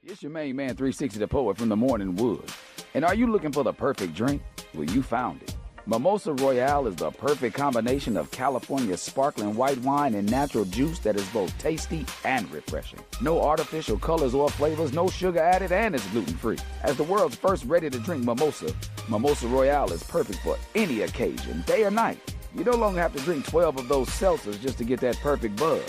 It's your main man 360 the Poet from the Morning Wood. And are you looking for the perfect drink? Well, you found it. Mimosa Royale is the perfect combination of California sparkling white wine and natural juice that is both tasty and refreshing. No artificial colors or flavors, no sugar added, and it's gluten-free. As the world's first ready-to-drink mimosa, Mimosa Royale is perfect for any occasion, day or night. You no longer have to drink 12 of those seltzers just to get that perfect buzz.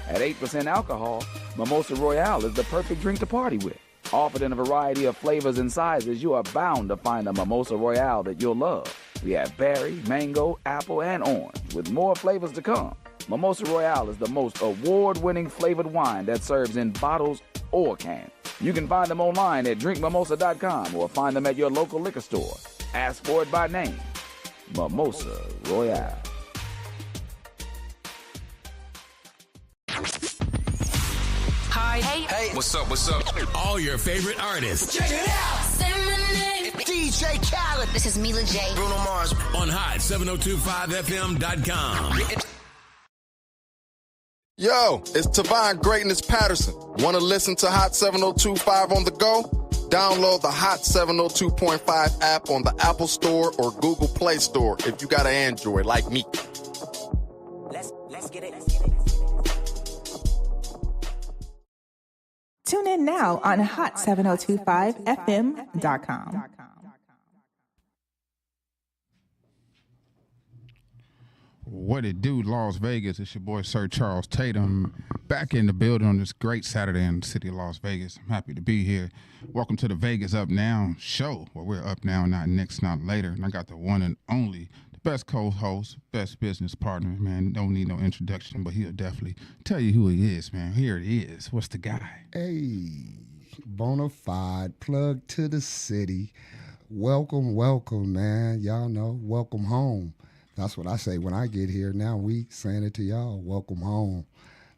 At 8% alcohol, Mimosa Royale is the perfect drink to party with. Offered in a variety of flavors and sizes, you are bound to find a Mimosa Royale that you'll love. We have berry, mango, apple, and orange, with more flavors to come. Mimosa Royale is the most award-winning flavored wine that serves in bottles or cans. You can find them online at drinkmimosa.com or find them at your local liquor store. Ask for it by name. Mimosa Royale. Hi. Hey. What's up? All your favorite artists. Check it out. Say my name. DJ Khaled. This is Mila J. Bruno Mars. On hot7025fm.com. Yo, it's Tavon Greatness Patterson. Want to listen to Hot 7025 on the go? Download the Hot 702.5 app on the Apple Store or Google Play Store if you got an Android like me. Let's get it. Tune in now on hot7025fm.com. What it do, Las Vegas? It's your boy Sir Charles Tatum back in the building on this great Saturday in the city of Las Vegas. I'm happy to be here. Welcome to the Vegas Up Now show, where we're up now, not next, not later. And I got the one and only, the best co-host, best business partner, man. Don't need no introduction, but he'll definitely tell you who he is, man. Here it is. What's the guy? Hey, Bonafied, plug to the city. Welcome, man. Y'all know, welcome home. That's what I say when I get here. Now we saying it to y'all. Welcome home.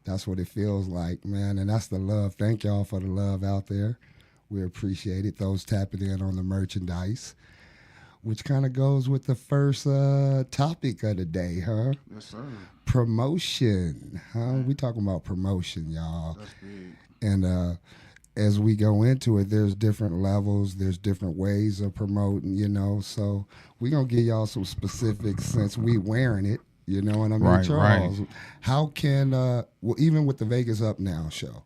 That's what it feels like, man. And that's the love. Thank y'all for the love out there. We appreciate it. Those tapping in on the merchandise, which kind of goes with the first topic of the day, huh? Yes, sir. Promotion, huh? We talking about promotion, y'all. That's big. And as we go into it, there's different levels, there's different ways of promoting, so we're going to give y'all some specifics since we wearing it, you know what I mean, right, Charles? Right. How can, even with the Vegas Up Now show,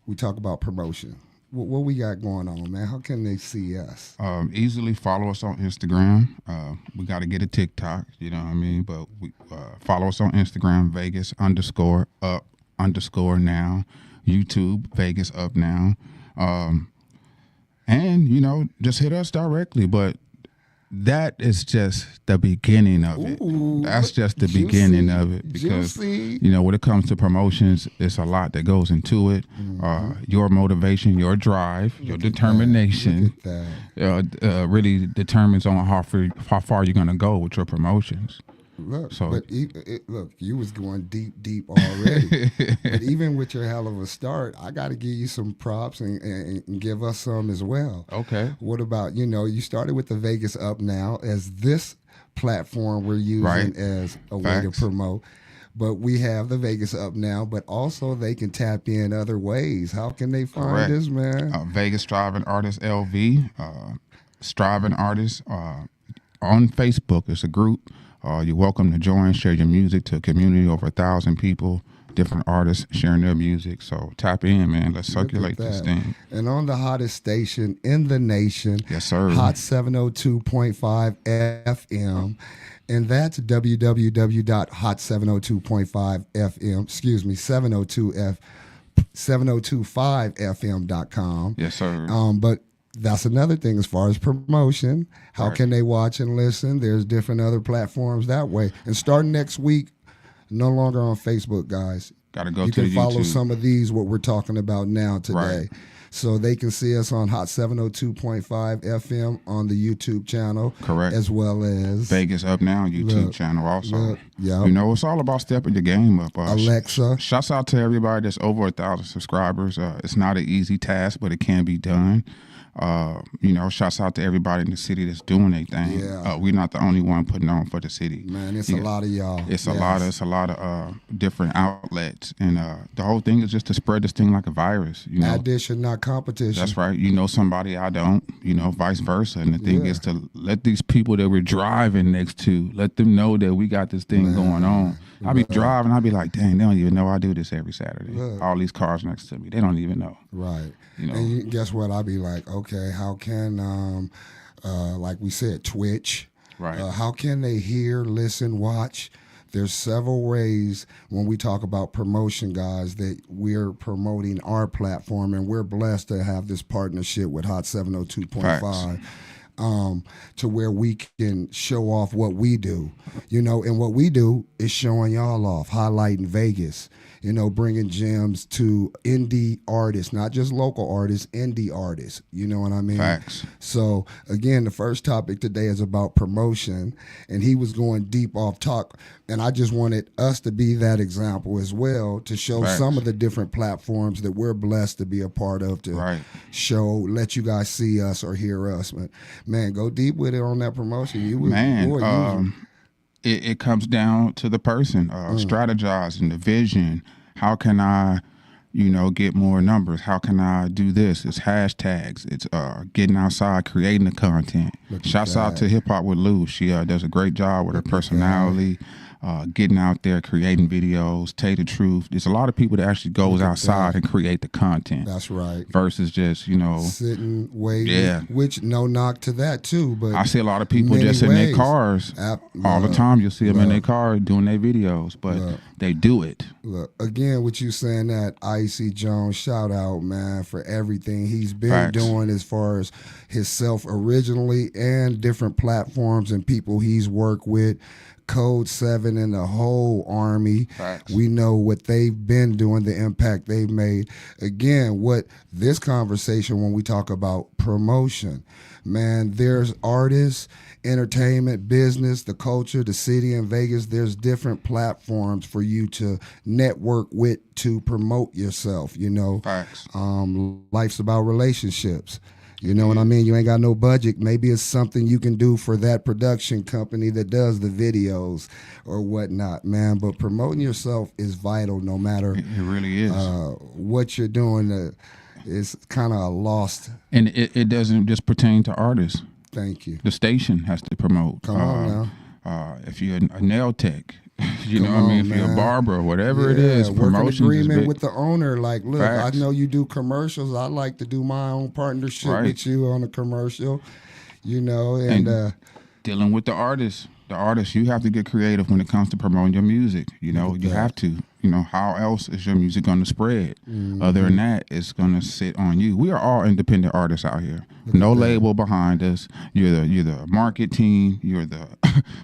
we talk about promotion. What we got going on, man? How can they see us? Easily follow us on Instagram. We got to get a TikTok, you know what I mean? But we follow us on Instagram, Vegas_up_now. YouTube, Vegas Up Now. And, just hit us directly. But that is just the beginning of it. Ooh, that's just the beginning of it. Because, when it comes to promotions, it's a lot that goes into it. Mm-hmm. Your motivation, your drive, your determination really determines on how far you're going to go with your promotions. Look, look, you was going deep already. But even with your hell of a start, I got to give you some props and give us some as well. Okay. What about, you started with the Vegas Up Now as this platform we're using as a way to promote. But we have the Vegas Up Now, but also they can tap in other ways. How can they find us, man? Vegas Striving Artist LV, Striving Artists on Facebook. It's a group. You're welcome to join, share your music to a community over 1,000 people, different artists sharing their music. So tap in, man. Let's circulate this thing. And on the hottest station in the nation, yes, sir. Hot 702.5 FM. And that's www.hot702.5 FM, 702.5fm.com. Yes, sir. But that's another thing as far as promotion. How can they watch and listen? There's different other platforms that way. And starting next week, no longer on Facebook, guys. Got to go to the YouTube. You can follow some of these, what we're talking about now today. Right. So they can see us on Hot 702.5 FM on the YouTube channel. Correct. As well as Vegas Up Now YouTube channel also. Yeah. It's all about stepping your game up. Alexa. Shouts out to everybody that's over 1,000 subscribers. It's not an easy task, but it can be done. Shouts out to everybody in the city that's doing their thing. Yeah. We're not the only one putting on for the city. Man, it's a lot of y'all. It's a lot of different outlets, and the whole thing is just to spread this thing like a virus. Addition, not competition. That's right. You know somebody I don't. Vice versa. And the thing is to let these people that we're driving next to, let them know that we got this thing going on. I be driving, I be like, dang, they don't even know I do this every Saturday. All these cars next to me, they don't even know. Right. And guess what? I be like, okay, how can, like we said, Twitch. Right. How can they hear, listen, watch? There's several ways when we talk about promotion, guys, that we're promoting our platform, and we're blessed to have this partnership with Hot 702.5. To where we can show off what we do, and what we do is showing y'all off, highlighting Vegas, bringing gems to indie artists, not just local artists, indie artists. You know what I mean? Facts. So again, the first topic today is about promotion, and he was going deep off talk, and I just wanted us to be that example as well, to show some of the different platforms that we're blessed to be a part of, to let you guys see us or hear us. But man, go deep with it on that promotion. It comes down to the person, strategizing the vision. How can I, get more numbers? How can I do this? It's hashtags. It's getting outside, creating the content. Shouts out to Hip Hop with Lou. She does a great job with her personality. Getting out there, creating videos, tell you the truth. There's a lot of people that actually goes outside and create the content. That's right. Versus just, sitting, waiting, which no knock to that too. But I see a lot of people just in their cars all the time. You'll see them in their car doing their videos, but they do it. Look, again, with you saying that, Icy Jones, shout out, man, for everything he's been doing as far as himself originally and different platforms and people he's worked with. Code 7 and the whole army. Facts. We know what they've been doing, the impact they've made. Again, what this conversation, when we talk about promotion, man, there's artists, entertainment, business, the culture, the city in Vegas. There's different platforms for you to network with to promote yourself. Facts. Life's about relationships. You know what I mean? You ain't got no budget. Maybe it's something you can do for that production company that does the videos or whatnot, man. But promoting yourself is vital no matter it really is. What you're doing. It's kind of lost. And it doesn't just pertain to artists. Thank you. The station has to promote. Come on now. If you're a nail tech, if you're a barber, whatever it is, promotion. Agreement with the owner. Like, look, I know you do commercials. I like to do my own partnership with you on a commercial. And dealing with the artists. The artists, you have to get creative when it comes to promoting your music. You have to. How else is your music going to spread? Other than that, it's going to sit on you. We are all independent artists out here. No label behind us. You're the market team. You're the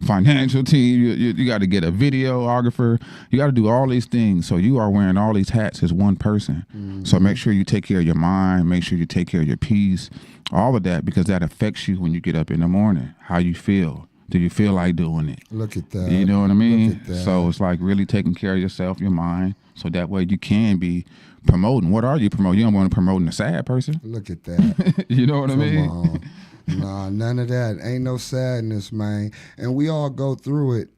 financial team. You got to get a videographer. You got to do all these things. So you are wearing all these hats as one person. So make sure you take care of your mind. Make sure you take care of your peace. All of that, because that affects you when you get up in the morning. How you feel. Do you feel like doing it? Look at that. You know what I mean? So it's like really taking care of yourself, your mind, so that way you can be promoting. What are you promoting? You don't want to promote a sad person. Look at that. You know what I mean? On. Nah, none of that. Ain't no sadness, man. And we all go through it.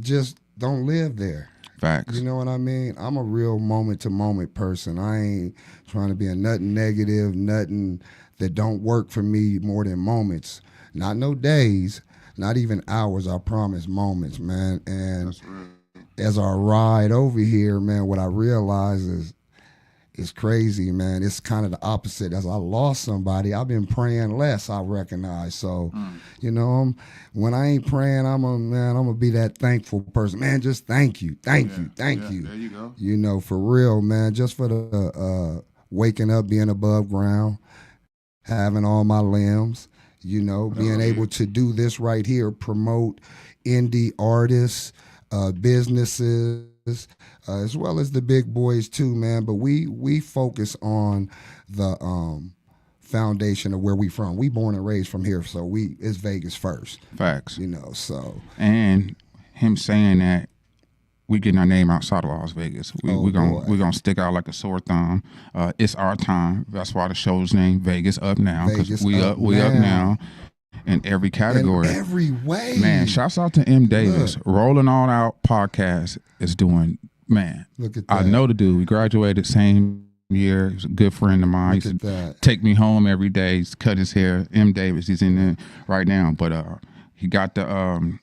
Just don't live there. Facts. You know what I mean? I'm a real moment-to-moment person. I ain't trying to be a nothing negative, nothing that don't work for me more than moments. Not no days, not even hours, I promise, moments, man. And as I ride over here, man, what I realize is it's crazy, man. It's kind of the opposite. As I lost somebody, I've been praying less, I recognize. So, when I ain't praying, I'm gonna be that thankful person. Man, just thank you. Thank you. There you go. For real, man, just for the waking up, being above ground, having all my limbs. Being able to do this right here, promote indie artists, businesses, as well as the big boys too, man. But we focus on the foundation of where we from. We born and raised from here, so it's Vegas first. Facts. So. And him saying that we getting our name outside of Las Vegas. We're gonna stick out like a sore thumb. It's our time. That's why the show's name Vegas Up Now, because we up now in every category, in every way. Man, shouts out to M. Davis. Rolling On Out podcast is doing, man. Look at that. I know the dude. We graduated same year. He was a good friend of mine. Look He at used to that. take me home every day. He's cut his hair. M. Davis, he's in there right now. But he got the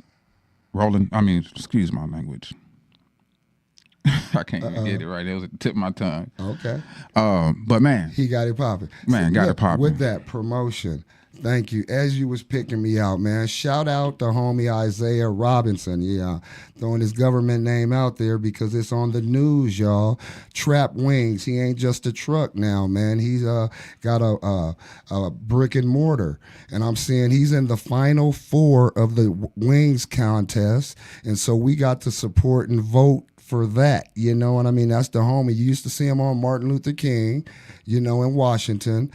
excuse my language. I can't even get it right. It was at the tip of my tongue. Okay. But man, He got it popping. Man, got it popping. With that promotion, thank you. As you was picking me out, man, shout out to homie Isaiah Robinson. Yeah, throwing his government name out there because it's on the news, y'all. Trap Wings. He ain't just a truck now, man. He's got a brick and mortar. And I'm seeing he's in the final 4 of the Wings contest. And so we got to support and vote for that. You know what I mean? That's the homie. You used to see him on Martin Luther King, in Washington.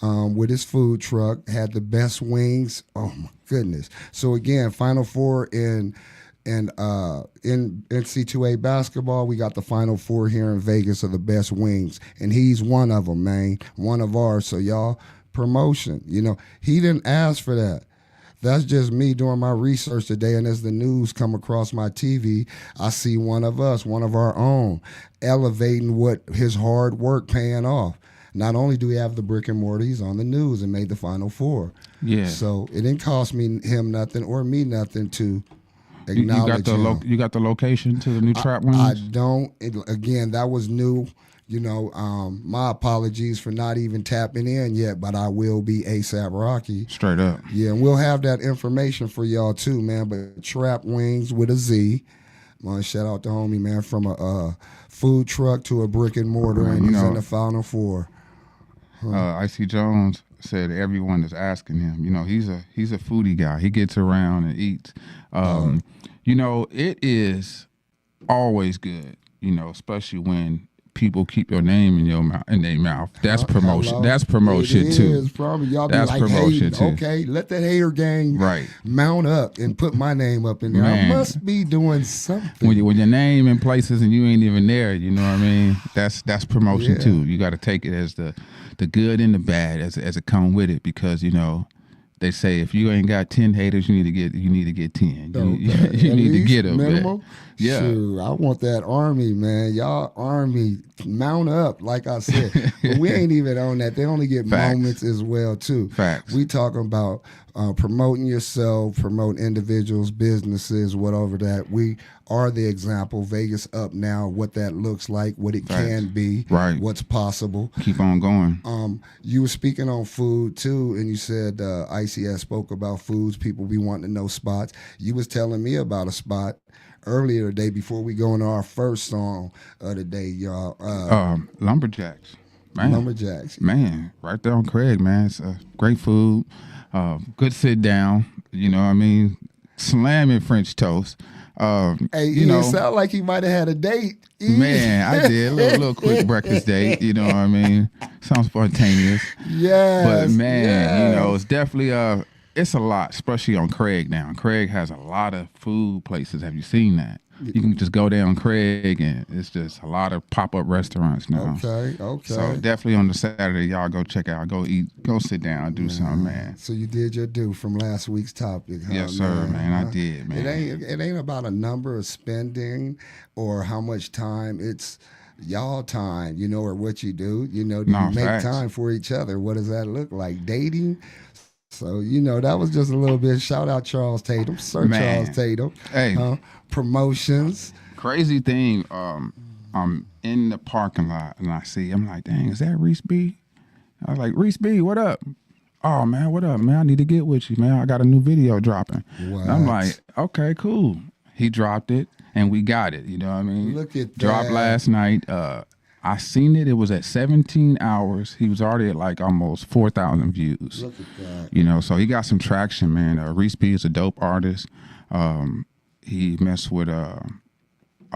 With his food truck, had the best wings. Oh my goodness! So again, Final 4 in NC2A basketball. We got the Final 4 here in Vegas of the best wings, and he's one of them, man. One of ours. So y'all, promotion. He didn't ask for that. That's just me doing my research today, and as the news come across my TV, I see one of us, one of our own, elevating what his hard work paying off. Not only do we have the brick and mortar, he's on the news and made the Final 4. Yeah. So it didn't cost him nothing or me nothing to acknowledge him. You got the location to the new Trap Wings? I don't. Again, that was new. My apologies for not even tapping in yet, but I will be ASAP Rocky. Straight up. Yeah, and we'll have that information for y'all too, man. But Trap Wings with a Z. I want to shout out to homie, man, from a food truck to a brick and mortar, and he's in the Final 4. Icy Jones said everyone is asking him. He's a foodie guy. He gets around and eats. It is always good. Especially when people keep your name in their mouth. That's promotion. That's promotion too. It is probably y'all That's be like, promotion too. Okay, let that hater gang mount up and put my name up in there. Man. I must be doing something. When your name in places and you ain't even there, you know what I mean? That's promotion too. You got to take it as the good and the bad as it come with it, because they say if you ain't got 10 haters, you need to get 10. You need to get them. Minimum. Yeah. Shoot, I want that army, man. Y'all army mount up, like I said. But we ain't even on that. They only get moments as well too. Facts. We talking about promoting yourself, promoting individuals, businesses, whatever that. We are the example. Vegas Up Now, what that looks like, what it can be, what's possible. Keep on going. You were speaking on food too, and you said ICS spoke about foods. People be wanting to know spots. You was telling me about a spot earlier today before we go into our first song of the day, y'all. Lumberjacks. Man. Lumberjacks. Man, right there on Craig, man. It's great food. Good sit down. You know what I mean? Slamming French toast. It sound like he might have had a date. Man, I did. A little quick breakfast date. You know what I mean? Sounds spontaneous. Yes. But, man, it's definitely it's a lot, especially on Craig now. Craig has a lot of food places. Have you seen that? You can just go down Craig, and it's just a lot of pop-up restaurants now. Okay. So definitely on the Saturday, y'all go check out. Go eat. Go sit down. Do something, man. So you did your due from last week's topic, huh? Yes, sir, man. I did, man. It ain't about a number of spending or how much time. It's y'all time, or what you do. Do you make time for each other? What does that look like? Dating? So, that was just a little bit. Shout out Charles Tatum, Sir Charles Tatum. Hey. Promotions. Crazy thing, I'm in the parking lot and I'm like, dang, is that Reese B? I was like, Reese B, what up? Oh, man, what up, man? I need to get with you, man. I got a new video dropping. What? And I'm like, okay, cool. He dropped it and we got it. You know what I mean? Look at that. Dropped last night. I seen it. It was at 17 hours. He was already at like almost 4,000 views. Look at that. So he got some traction, man. Reese B is a dope artist. He messed with a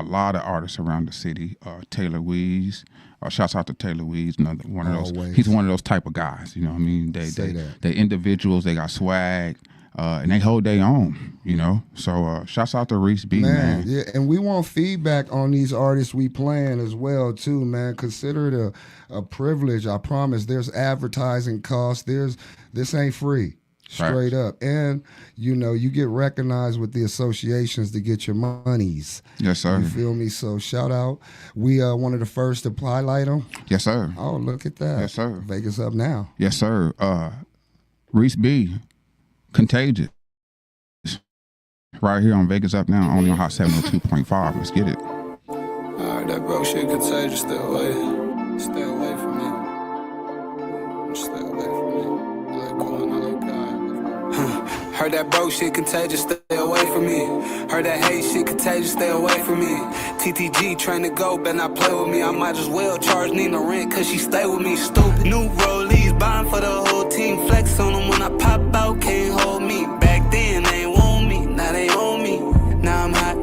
lot of artists around the city. Taylor Weeze. Shouts out to Taylor Weeze. Another one of those. Always. He's one of those type of guys. You know what I mean? They individuals. They got swag. and they hold their own, you know. So shouts out to Reese B, man. Yeah, and we want feedback on these artists we playing as well too, man. Consider it a privilege. I promise. There's advertising costs. This ain't free. Straight up. And, you know, you get recognized with the associations to get your monies. Yes, sir. You feel me? So shout out. We one of the first to highlight them. Yes, sir. Oh, look at that. Yes, sir. Vegas up now. Yes, sir. Reese B, Contagious. Right here on Vegas Up Now, only on Hot 702.5. Let's get it. Alright, that broke shit contagious. Stay away. Stay away from me. Stay away from me. I like calling, I like God. Heard that broke shit contagious. Stay away from me. Heard that hate shit contagious. Stay away from me. TTG trying to go, better not play with me. I might as well charge Nina rent, cause she stay with me. Stupid. New rollies, buying for the whole team. Flex on them when I pop out, can't hold me. Back then, they ain't want me. Now they own me. Now I'm hot,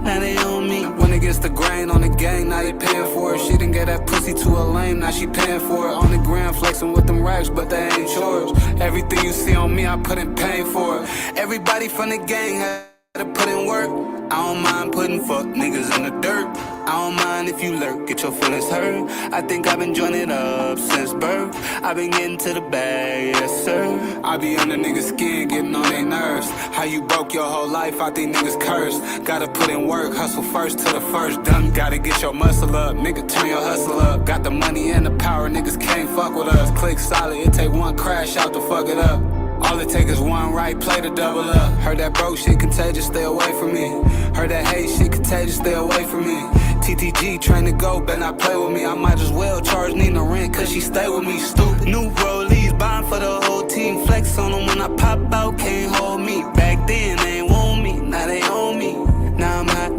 now they own me. When it gets the grain on the gang, now they paying for it. She didn't get that pussy to a lame, now she paying for it. On the ground flexing with them racks, but they ain't yours. Everything you see on me, I put in pain for it. Everybody from the gang had to put in work. I don't mind putting fuck niggas in the dirt. I don't mind if you lurk, get your feelings hurt. I think I've been joining it up since birth. I've been getting to the bag, yes sir. I be under niggas' skin, getting on their nerves. How you broke your whole life, I think niggas cursed. Gotta put in work, hustle first to the first. Done, gotta get your muscle up, nigga turn your hustle up. Got the money and the power, niggas can't fuck with us. Click solid, it take one crash out to fuck it up. All it take is one right play to double up. Heard that broke shit contagious, stay away from me. Heard that hate shit contagious, stay away from me. TTG trying to go, better not play with me. I might as well charge Nina rent, cause she stay with me. Stupid. New rollies, buying for the whole team. Flex on them when I pop out, can't hold me. Back then, they ain't want me, now they own me. Now I'm hot,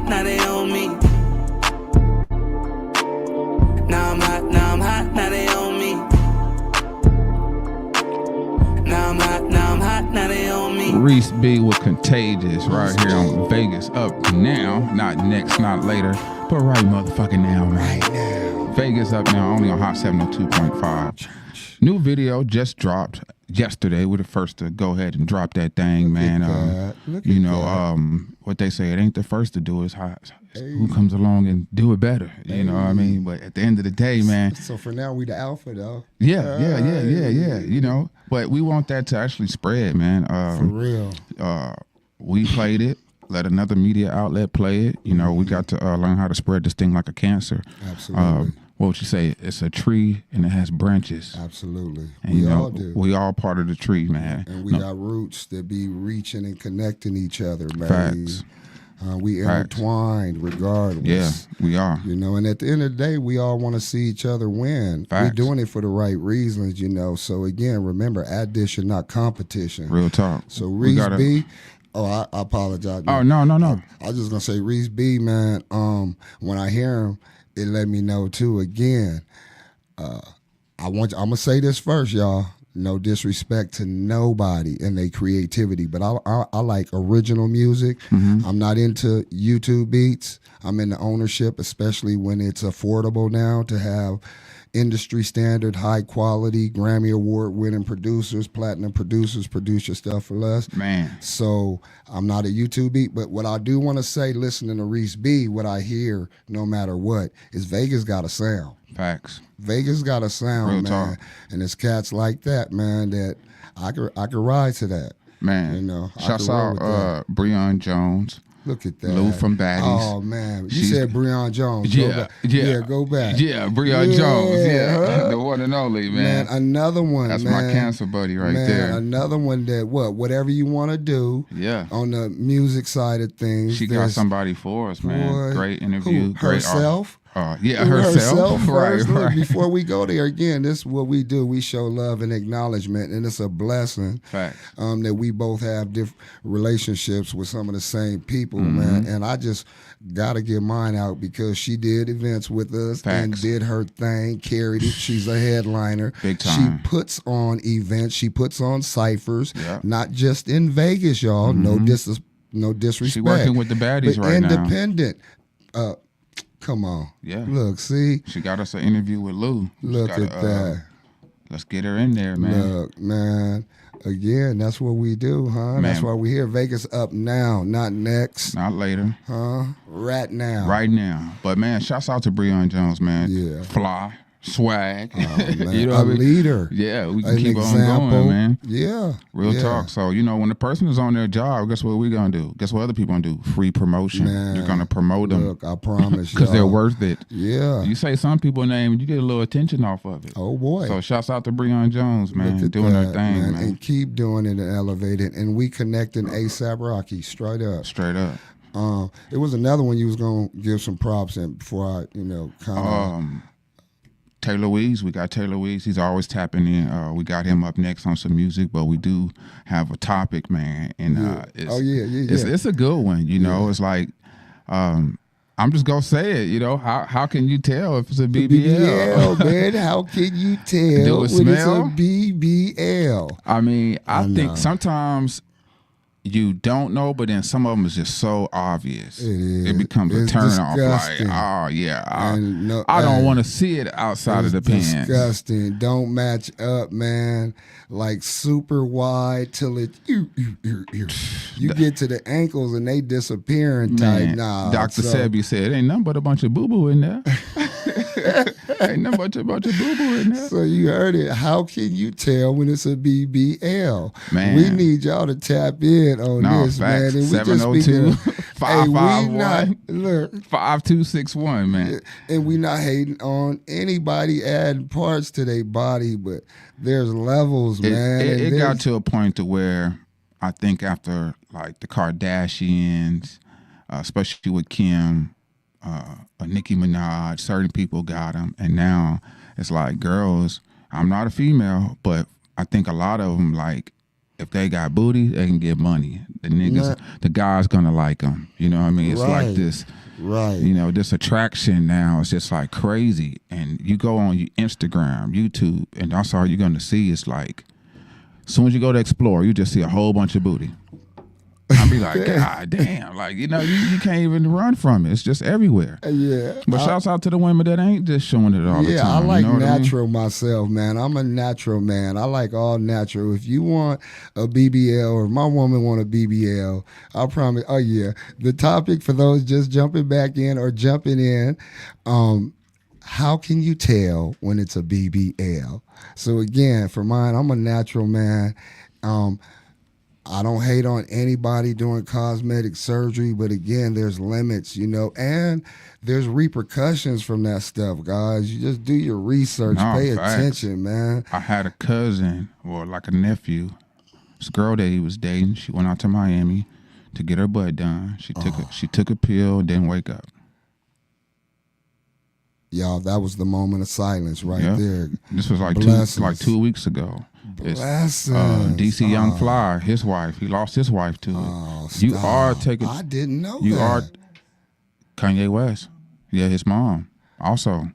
now they own me. Now I'm hot, now they own me. Now I'm hot, now they on me. Reese B with Contagious right here on Vegas Up Now. Not next, not later, but right motherfucking now, man. Right now. Vegas Up Now, only on Hot 702.5. New video just dropped yesterday. We're the first to go ahead and drop that thing, man. You know, what they say, it ain't the first to do it, it's who comes along and do it better. You know what I mean? But at the end of the day, man. So for now, we the alpha, though. Yeah. You know, but we want that to actually spread, man. For real. We played it. Let another media outlet play it. You know, we got to learn how to spread this thing like a cancer. Absolutely. What would you say? It's a tree and it has branches. Absolutely. And, We you know, all do. We all part of the tree, man. And we got roots that be reaching and connecting each other, man. Facts. We intertwined regardless. Yeah, we are. You know, and at the end of the day, we all want to see each other win. Facts. We're doing it for the right reasons, you know. So again, remember, addition, not competition. Real talk. So Reese B. Oh, I apologize. Oh, no. I was just gonna say Reese B, man. When I hear him, it let me know too. Again, I'm gonna say this first, y'all. No disrespect to nobody and their creativity, but I like original music. I'm not into YouTube beats. I'm into ownership, especially when it's affordable now to have industry standard, high quality, Grammy Award winning producers, platinum producers produce your stuff for us. Man. So I'm not a YouTube beat, but what I do want to say, listening to Reese B, what I hear, no matter what, is Vegas got a sound. Facts. Vegas got a sound, Real man. talk. And it's cats like that, man, that I could ride to that. Man. You know, Shouts out Breon Jones. Look at that. Lou from Baddies. Oh, man. You said Breon Jones. Yeah. Go back. Yeah, Breon Jones. Yeah. The one and only, man. Man, another one, That's man. my cancer buddy right man, there. Another one that, whatever you want to do Yeah. on the music side of things. She got somebody for us, man. Boy, Great interview. who? Great Herself? Yeah, herself. First. Look, Right. before we go there again, this is what we do. We show love and acknowledgement, and it's a blessing Facts. that we both have different relationships with some of the same people, man. And I just got to get mine out because she did events with us and Facts. did her thing, carried it. She's a headliner. Big time. She puts on events. She puts on ciphers, Yep. not just in Vegas, y'all. No disrespect. She working with the baddies but right now. independent. Come on. Yeah. Look, see. She got us an interview with Lou. Look at that. Let's get her in there, man. Look, man. Again, that's what we do, huh? Man. That's why we here. Vegas up now, not next. Not later. Huh? Right now. Right now. But, man, shouts out to Breon Jones, man. Yeah. Fly. Swag. Oh, man. You know a what I mean? leader. Yeah, we can An keep example. on going, man. Yeah. Real yeah. talk. So, you know, when the person is on their job, guess what we going to do? Guess what other people going to do? Free promotion. Man, You're going to promote them. Look, I promise Because they're y'all. worth it. Yeah. You say some people name, you get a little attention off of it. Oh, boy. So, shouts out to Breon Jones, man, Look at doing that, her thing, man. And keep doing it and elevating. And we connecting ASAP Rocky, straight up. Straight up. It was another one you was going to give some props in before I, kind of. Taylor Weeks, we got Taylor Weeks. He's always tapping in. We got him up next on some music, but we do have a topic, man. And it's a good one. You know, it's like I'm just gonna say it. You know, how can you tell if it's a BBL? Man, how can you tell Do it when smell? it's a BBL? I mean, I know. think sometimes you don't know, but then some of them is just so obvious. It is. It becomes It's a turn off. Like, disgusting. oh yeah, And I don't want to see it outside of the pants. Disgusting. Don't match up, man. Like super wide till it you get to the ankles and they disappearing tight. Man, Nah, Dr. Sebi said, ain't nothing but a bunch of boo-boo in there. Ain't nothing but a bunch of boo-boo in there. So you heard it. How can you tell when it's a BBL? Man. We need y'all to tap in on No, this, facts. man. And we just 702 speaking. 551 look, 5261, man. and we not hating on anybody adding parts to their body, but there's levels, man. and It got there's- to a point to where I think after like the Kardashians, especially with Kim, Nicki Minaj, certain people got them, and now it's like girls. I'm not a female, but I think a lot of them like if they got booty, they can get money. The niggas, the guys gonna like them. You know what I mean? It's Right. like this. Right. You know, this attraction now is just like crazy. And you go on Instagram, YouTube, and that's all you're going to see is like, as soon as you go to explore, you just see a whole bunch of booty. I'll be like, God damn. Like, you know, you can't even run from it. It's just everywhere. Yeah. But shouts out to the women that ain't just showing it all the Yeah, time. I like you know what natural myself, man. I'm a natural man. I like all natural. If you want a BBL or if my woman want a BBL, I promise. Oh, yeah. The topic for those just jumping back in or jumping in, how can you tell when it's a BBL? So, again, for mine, I'm a natural man. I don't hate on anybody doing cosmetic surgery, but again, there's limits, and there's repercussions from that stuff, guys. You just do your research, No, pay facts. attention, man. I had a cousin, or like a nephew, this girl that he was dating. She went out to Miami to get her butt done. She took a pill, didn't wake up. Y'all, that was the moment of silence right Yeah. there. This was like Blessings. 2 weeks ago. Blessings. DC Young Fly, his wife. He lost his wife to it. Oh, You stop. are taking. I didn't know You that. are Kanye West. Yeah, his mom also.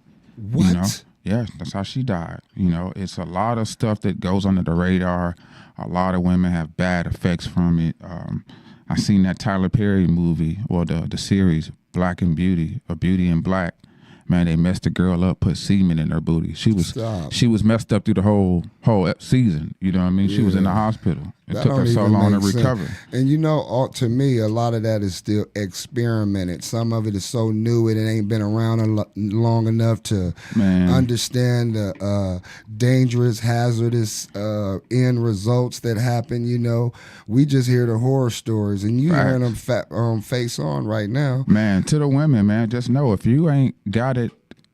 What? You know, yeah, that's how she died. You know, it's a lot of stuff that goes under the radar. A lot of women have bad effects from it. I seen that Tyler Perry movie, or the series Black and Beauty, or Beauty and Black. Man, they messed the girl up, put semen in her booty. She was messed up through the whole season. You know what I mean? She was in the hospital. It That took her don't so even long to make sense. recover. And to me, a lot of that is still experimented. Some of it is so new it ain't been around long enough to understand the dangerous, hazardous end results that happen. We just hear the horror stories, and you hearing them face on right now. Man, to the women, man, just know if you ain't got it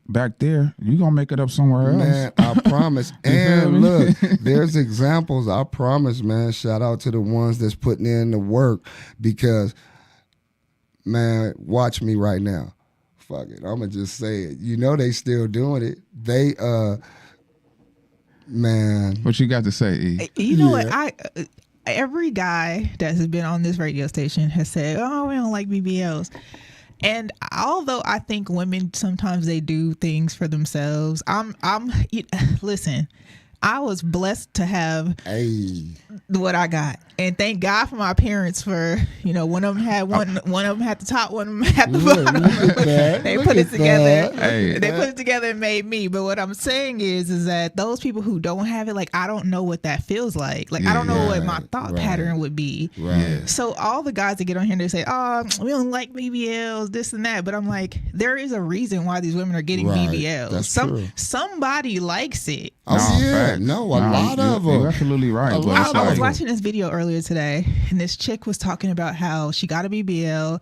back there, you gonna make it up somewhere else. Man, I promise. And look, there's examples. I promise, man. Shout out to the ones that's putting in the work, because, man, watch me right now. Fuck it, I'm gonna just say it. They still doing it. They, man. What you got to say, E? You know what? Every guy that has been on this radio station has said, "Oh, we don't like BBLs." And although I think women sometimes they do things for themselves, listen, I was blessed to have what I got, And thank God for my parents for, one of them had one of them had the top, one of them had the bottom. They put it together. Hey. They put it together and made me. But what I'm saying is that those people who don't have it, like, I don't know what that feels like. Like, I don't know what my thought pattern would be. Right. So all the guys that get on here and they say, oh, we don't like BBLs, this and that. But I'm like, there is a reason why these women are getting BBLs. That's true. Somebody likes it. Oh, yeah. Facts. No, a lot of them. You're absolutely right. But it's I was like, watching this video earlier today, and this chick was talking about how she got a BBL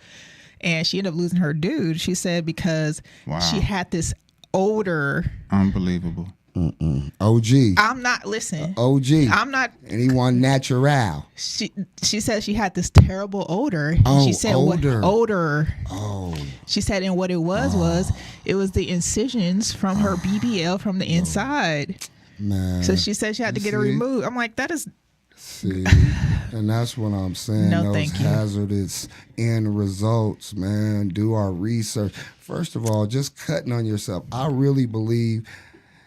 and she ended up losing her dude. She said because she had this odor. unbelievable. OG. I'm not, listen. OG. I'm not. Anyone natural. She said she had this terrible odor. Oh, she said odor. What odor? Oh. She said, and what it was it was the incisions from her BBL from the inside. Man. So she said she had to get it removed. I'm like, that is. See, and that's what I'm saying. No, those thank you. hazardous end results, man. Do our research. First of all, just cutting on yourself. I really believe.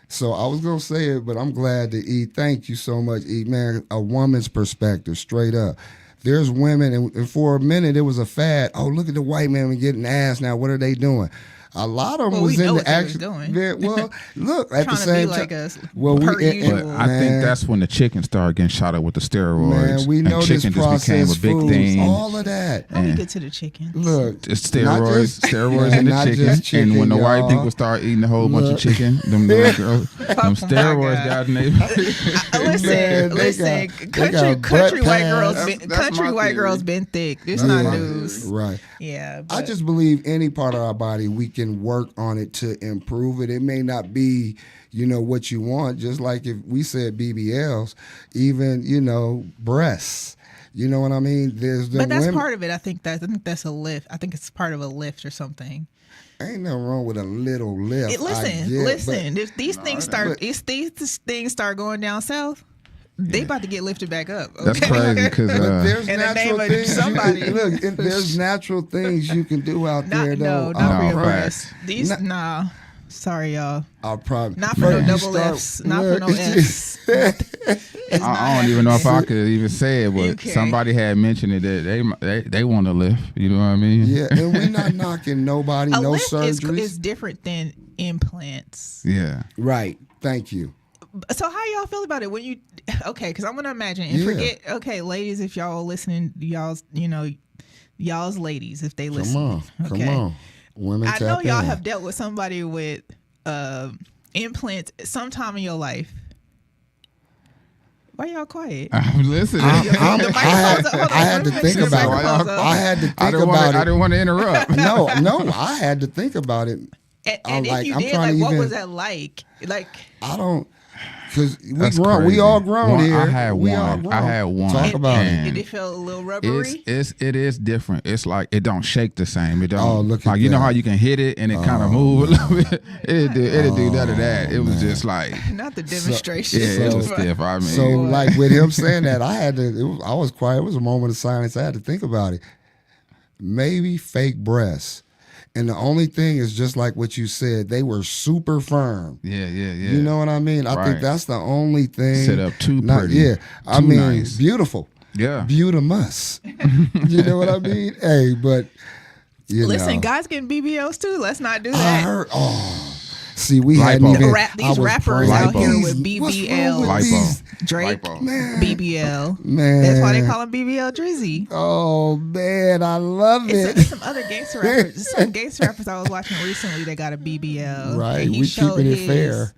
So I was gonna say it, but I'm glad to eat. Thank you so much, eat, man. A woman's perspective, straight up. There's women, and for a minute it was a fad. Oh, look at the white man getting ass now. What are they doing? A lot of them Well, was we know in what the they was action. doing. Yeah, well, look at the Trying to same be like time. us Well, per usual. But I think that's when the chickens started getting shot up with the steroids. Man, we know and this chicken just became a processed big foods, thing. all of that. How we get to the chickens? Look, It's not steroids, just- steroids man, in the not chicken. just chicken, And when the white y'all. people start eating a whole bunch of chicken, them little girls, them steroids God. got in their Man, they Listen, got butt country white pads. girls, That's country my white theory. girls been thick. It's Yeah, not news. Right. Yeah, I but just believe any part of our body, we can work on it to improve it. It may not be, what you want. Just like if we said BBLs, even, breasts. You know what I mean? There's the but that's women. part of it. I think that's a lift. I think it's part of a lift or something. Ain't nothing wrong with a little lift. Listen. If these things start, but- if these things start going down south, they about to get lifted back up. Okay? That's crazy because But there's In the natural name of things. somebody. Look, there's natural things you can do out there, though. not for No, your facts. breasts. These, nah. Sorry, y'all. I'll probably Not for no double Fs. Not for no Fs. I don't even know if I could even say it, You but can't. somebody had mentioned it that they want to lift. You know what I mean? Yeah, and we're not knocking nobody, A no lift surgeries. is different than implants. Yeah. Right. Thank you. So how y'all feel about it when you? Okay, because I'm gonna imagine and Yeah. forget. Okay, ladies, if y'all listening, y'all's ladies, if they listen. Come on. Women I know tap y'all in. have dealt with somebody with implants sometime in your life. Why y'all quiet? I'm listening. I The microphone's up. Hold on, had to let me think make sure the about microphone's it. up. I had to think I didn't about want it. to interrupt. No, I had to think about it. And if like, you I'm did, trying like, to what even- was that like? Like, I don't, because That's we crazy. all grown One, here. I had We all one. grown. I had one. Talk about it. And it felt a little rubbery. it is different. It's like it don't shake the same. It don't. Oh, look at like you know that. how you can hit it and it kind of move a little bit. It'd do none of that. It was just like Not the demonstration. yeah, it was So- stiff. I mean, So, like with him saying that, I had to. I was quiet. It was a moment of silence. I had to think about it. Maybe fake breasts, and the only thing is just like what you said. They were super firm. yeah. You know what I mean? I Right. think that's the only thing. Set up too pretty, Yeah, I too mean, nice. beautiful. Yeah. Beautimus. You know what I mean? Hey, but Listen, know. guys getting BBLs too. Let's not do I that. heard. Oh, see, we hadn't Lipo. even. These I was rappers praying. out here Lipo. with What's wrong BBL. with Lipo. these- Drake, Lipo. BBL. Man. That's why they call him BBL Drizzy. Oh man, I love it. It's some other gangster rappers. Some gangster rappers I was watching recently. They got a BBL. Right, and he we showed keeping it his- fair.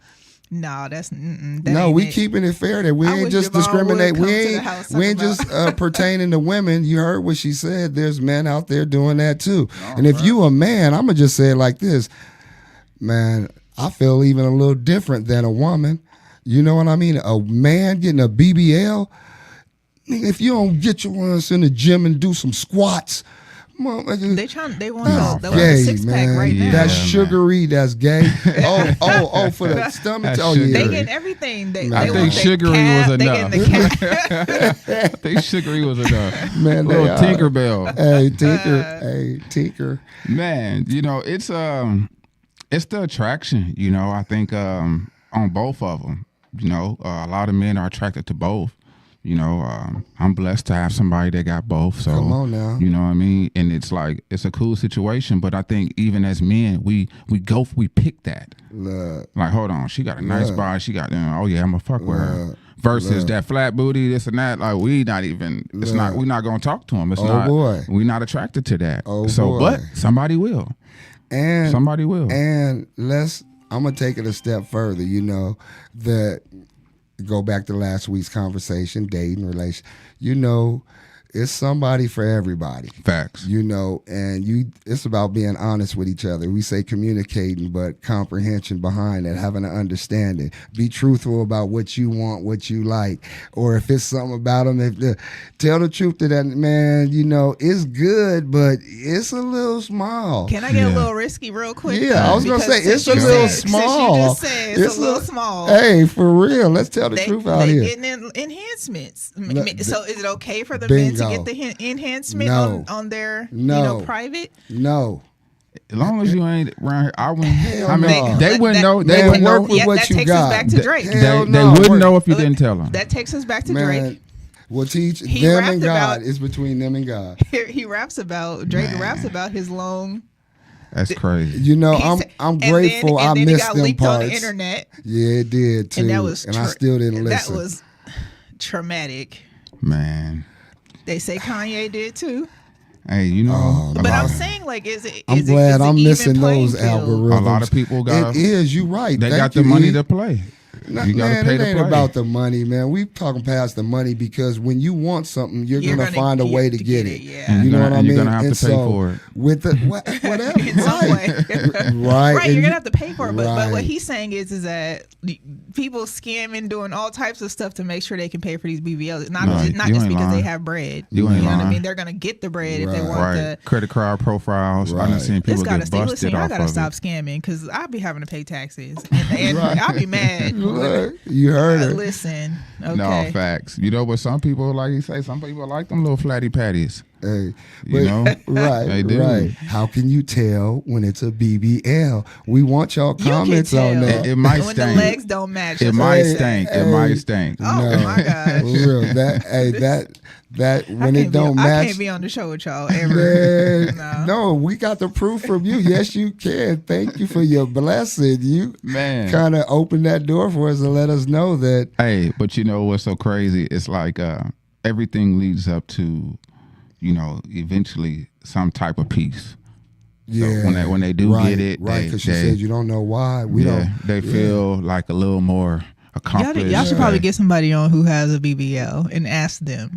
No, that's that No, ain't we it. keeping it fair. That we I ain't wish just Javon would discriminate. come We to the ain't house we ain't talking just about- pertaining to women. You heard what she said. There's men out there doing that too. And if you a man, I'm gonna just say it like this, man. I feel even a little different than a woman. You know what I mean? A man getting a BBL. Nigga, if you don't get your ass in the gym and do some squats, motherfucker, They want the gay, 6-pack man. right now. That's Yeah, man. sugary. That's gay. Oh, for the stomach. That's Oh They yeah. sugary. getting everything. They I want think the sugary cat, was they enough. getting the cat. I think sugary was enough. Man, Little they are. Tinkerbell. Hey, Tinker. Hey, Tinker. Man, it's the attraction. I think on both of them. A lot of men are attracted to both. You know, I'm blessed to have somebody that got both. So, Come on now. You know what I mean? And it's like, it's a cool situation. But I think even as men, we pick that. Look, Like, hold on, she got a nice body. She got, oh yeah, I'm gonna fuck with her. Versus that flat booty, this and that. Like, we're not gonna talk to him. It's not. Boy. We're not attracted to that. Oh, so, boy. but somebody will. And Somebody will. And I'm gonna take it a step further. You know, that go back to last week's conversation, dating, relation. You know, it's somebody for everybody. Facts. You know, and it's about being honest with each other. We say communicating, but comprehension behind that, having an understanding. Be truthful about what you want, what you like. Or if it's something about them, tell the truth to that man, you know, it's good, but it's a little small. Can I get a little risky real quick? Yeah, I was going to say, it's a little small. Since you just said it's a little small. Hey, for real. Let's tell the truth out here. They're getting enhancements. So is it okay for the men to get the enhancement on their private? No. As long as you ain't around here, I wouldn't. They wouldn't know. They would work with what you got. That takes us back to Drake. They wouldn't know if you didn't tell them. That takes us back to Drake. Well, teach them and God. It's between them and God. Drake raps about his long. That's crazy. You know, I'm grateful I missed them leaked parts. On the internet. Yeah, it did too. And I still didn't listen. That was traumatic. Man. They say Kanye did too. Hey, you know, but I'm saying, like, I'm glad I'm missing those algorithms. A lot of people got. It is. You're right. They got the money to play. You gotta pay it to ain't play. about the money, man. We talking past the money because when you want something, you're gonna find a way to get it. Yeah. You know what I mean? You're gonna have to pay for it. With the whatever, in some way. right. You're gonna have to pay for it. But what he's saying is that people scamming, doing all types of stuff to make sure they can pay for these BBLs. Not just because they have bread. You know what I mean? They're gonna get the bread if they want the credit card profiles. I've been seeing people get busted off I gotta of stop it. scamming because I'll be having to pay taxes and I'll be mad. You heard her. Listen, okay. No, facts. You know, but some people, like you say, some people like them little flatty patties. Hey, you know, right. How can you tell when it's a BBL? We want y'all comments on that. It might when stink. The legs don't match. It might stink. It might stink. Oh my gosh! For real. That when it don't match. I can't be on the show with y'all ever. No, we got the proof from you. Yes, you can. Thank you for your blessing. You kind of opened that door for us and let us know that. Hey, but you know what's so crazy? It's like everything leads up to, you know, eventually some type of peace. Yeah. So when they do get it, right? Because she said you don't know why. They feel like a little more accomplished. Y'all should probably get somebody on who has a BBL and ask them.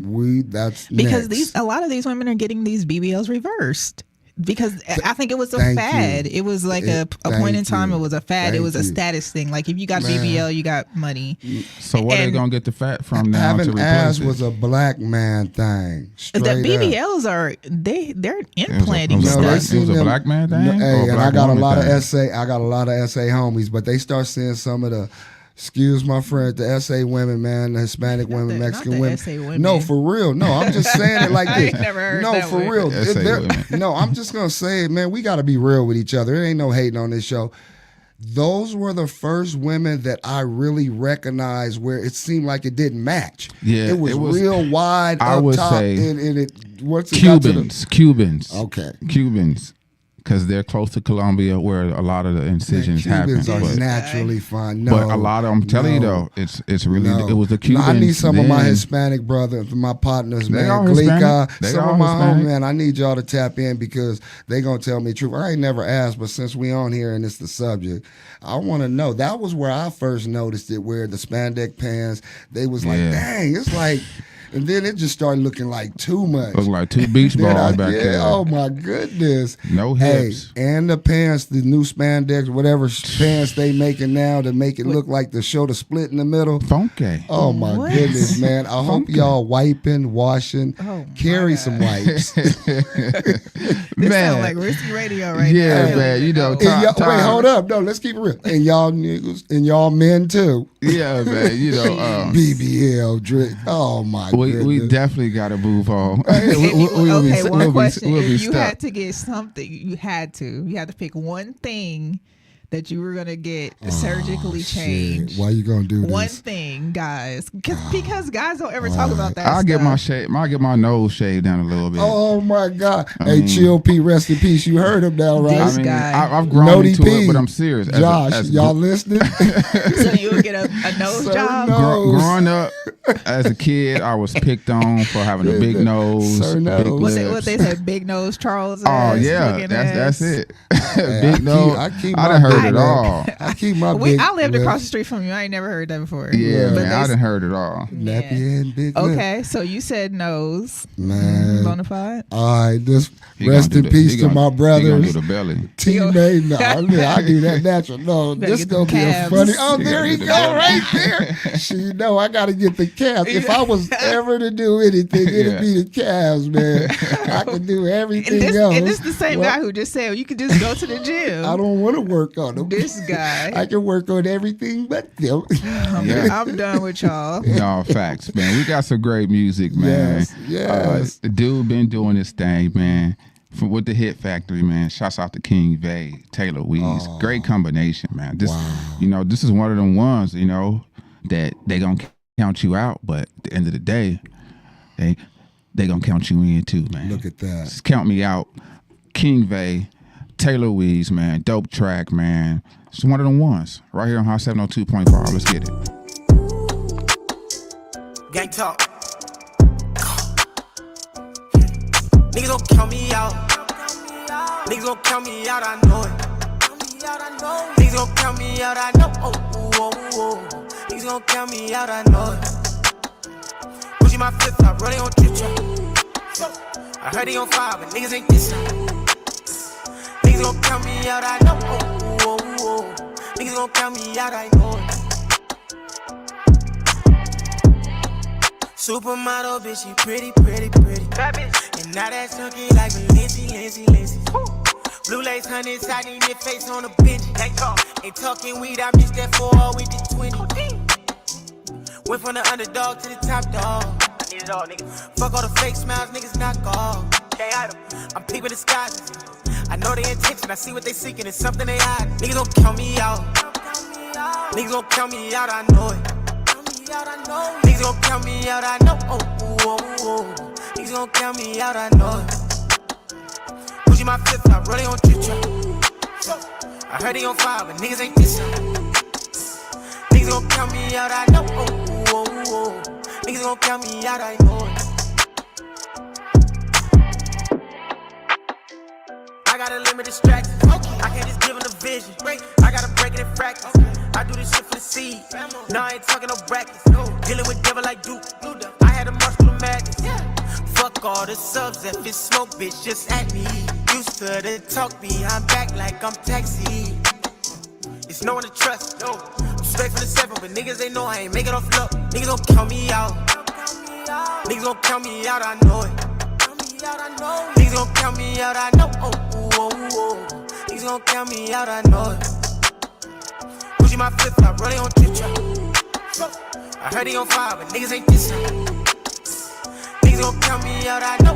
Because a lot of these women are getting these BBLs reversed. Because I think it was a fad. It was like a point in time. It was a fad. It was a status thing. Like if you got BBL, you got money. So where they gonna get the fat from now to having replace ass it? was a black man thing. The BBLs are they're implanting stuff. It was a black man thing. Hey, and I got a lot of SA homies, but they start seeing some of the. Excuse my friend, the SA women, man, the Hispanic women, Mexican women. SA women. No, for real. No, I'm just saying it like this. I ain't never heard no, that for way. real. No, I'm just gonna say it, man. We got to be real with each other. There ain't no hating on this show. Those were the first women that I really recognized where it seemed like it didn't match. Yeah, it was real wide I up would top, say and it once it Cubans. Okay, Cubans. Because they're close to Colombia, where a lot of the incisions happen. Cubans are naturally fine. No, but a lot of them, I'm telling you though, it's really it was the Cubans. I need some of my Hispanic brothers, my partners, man. All Glika, Hispanic. Some of my homies, man. I need y'all to tap in because they gonna tell me the truth. I ain't never asked, but since we on here and it's the subject, I want to know. That was where I first noticed it, where the spandex pants. They was like, dang, it's like. And then it just started looking like too much. Looked like two beach balls back there. Oh my goodness. No hips. Hey, and the pants, the new spandex, whatever pants they making now to make it look like the show the split in the middle. Funky. Oh my goodness, man. I hope y'all wiping, washing, carry some wipes. This sound like risky radio right now. Yeah, man. You know, wait, hold up. No, let's keep it real. And y'all niggas and y'all men too. Yeah, man. You know, BBL drink. Oh my goodness. We definitely got to move on. One question. We'll be if you stuck. had to get something, you had to pick one thing that you were gonna get surgically Shit. changed. Why you gonna do this? One thing, guys, because guys don't ever talk about that. I'll get stuff. my get my nose shaved down a little bit. Oh my God! Hey, Chill P, rest in peace. You heard him now, right? This I mean, guy. I've grown Nody into P. it, but I'm serious. Josh, y'all listening? So you'll get a nose Sir, job. no. Growing up as a kid, I was picked on for having a big nose, Sir, no. big What lips. What they say, big nose Charles. Oh ass, yeah, looking that's ass. it. Big nose. I keep I my done heard big it lip. all. I keep my I big lived lip. across the street from you. I ain't never heard that before. Yeah, But man, I they- done heard it all. Nappy Yeah. and big lip. Okay, so you said nose. Man. Bonafide. All right, this He rest gonna in do peace he to gonna- my He gonna brothers. do the belly. Teammate, no, I do that natural. No, Better this get gonna the be a calves. funny. Oh, You there gotta he do go, the belly. right there. She know I gotta get the calves. If I was ever to do anything, it'd Yeah. be the calves, man. I could do everything else. And this is the same Well, guy who just said you could just go to the gym. I don't want to work on them. This guy. I can work on everything but them. Yeah. I'm done with y'all. No, facts, man. We got some great music, man. Yes. The dude been doing this thing, man. With the Hit Factory, man. Shouts out to King Vay, Taylor Weeze. Great combination, man. This, this is one of them ones, that they gonna count you out, but at the end of the day, they gonna count you in too, man. Look at that. Just count me out. King Vay, Taylor Weeze, man. Dope track, man. It's one of them ones. Right here on Hot 702.5. Let's get it. Gang talk. Niggas gon' count me out. Niggas gon' count me out, I know it. Niggas gon' count me out, I know. Niggas gon' count me out, I know it. Pushing my flip flop, rolling on trip trap. I heard he on fire, but niggas ain't this side. Niggas gon' count me out, I know. Niggas gon' count me out, I know it. Supermodel, bitch, she pretty. And now that's looking like a Lindsay. Blue lace, honey, sagging your face on the bench. Ain't talking weed, I missed that 4 with the 20. Went from the underdog to the top dog. I need it all, nigga. Fuck all the fake smiles, niggas knock off. I'm peeping the skies. I know their intention, I see what they seeking, it's something they hide. Niggas gon' count me out. Niggas gon' count me out, I know it. Niggas gon' count me out, I know. Niggas gon' count me out, I know it. Pushing my flip flop, rolling on trip trap. I heard he on fire, but niggas ain't this side. Niggas gon' count me out, I know. Niggas gon' count me out, I know it. I gotta limit distractions. I can't just give them the vision. I gotta break it in fractions. I do this shit for the seed. No, I ain't talking no brackets. Dealing with devil like Duke. I had a muscular madness. Fuck all the subs, if it's smoke, bitch, just at me. Used to the talk behind back like I'm taxi. It's no one to trust. I'm straight from the 7, but niggas they know I ain't make it off luck. Niggas gon' count me out. Niggas gon' count me out, I know it. Niggas gon' count me out, I know. Niggas gon' count me out, I know it. Pushing my flip flop, rolling on trip trap. I heard he on fire, but niggas ain't this side. Niggas gon' count me out, I know.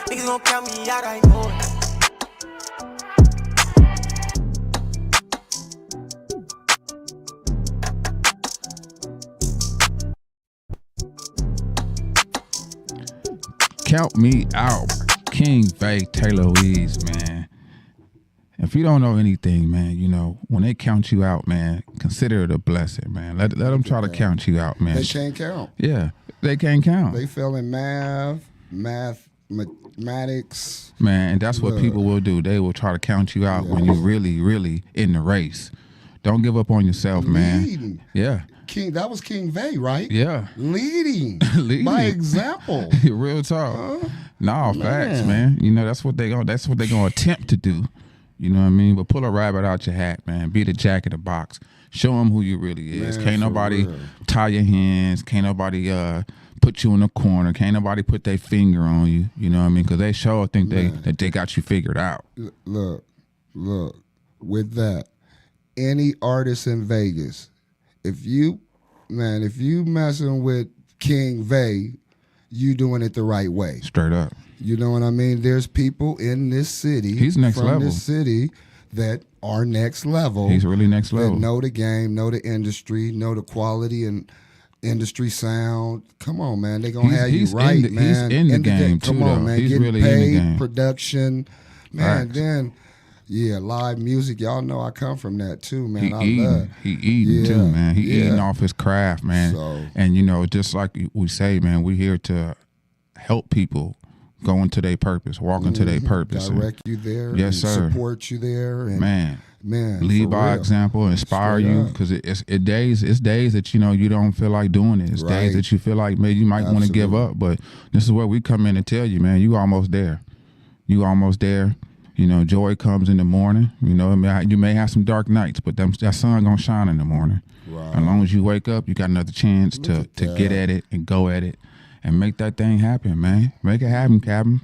Niggas gon' count me out, I know it. Count me out. King Vay, Taylor Weeze, man. If you don't know anything, man, when they count you out, man, consider it a blessing, man. Let them try to count you out, man. They can't count. Yeah, they can't count. They fail in mathematics. Man, and that's what people will do. They will try to count you out when you're really, really in the race. Don't give up on yourself, man. Leading. Yeah. King, that was King Vay, right? Yeah. Leading. Leading. By example. Real talk. No, facts, man. That's what they gonna attempt to do. You know what I mean? But pull a rabbit out your hat, man. Be the jack in the box. Show them who you really is. Man, Can't for nobody real. tie your hands. Can't nobody put you in a corner. Can't nobody put their finger on you. You know what I mean? Because they sure think that they got you figured out. Look, with that, any artist in Vegas, if you messing with King Vay, you doing it the right way. Straight up. You know what I mean? There's people in this city, He's next from level. this city, that are next level. He's really next level. That know the game, know the industry, know the quality and industry sound. Come on, man. They're going to have you right, man. He's in the game, too, Come on, though. man. He's Getting really paid, in the game. production. Man, Facts. then, yeah, live music. Y'all know I come from that, too, man. He eating too, man. He eating off his craft, man. So- And, you know, just like we say, man, we're here to help people go into their purpose, walk into their purpose. Direct you there. Yes, and sir. Support you there. And Man, for lead by real. example, inspire Straight you, up. because it's days that, you know, you don't feel like doing it. It's Right. days that you feel like maybe you might want to give Absolutely. up, but this is where we come in and tell you, man, you almost there. You almost there. You know, joy comes in the morning. You know, you may have some dark nights, but that sun gonna shine in the morning. Right. As long as you wake up, you got another chance to at that. get at it and go at it and make that thing happen, man. Make it happen, Captain.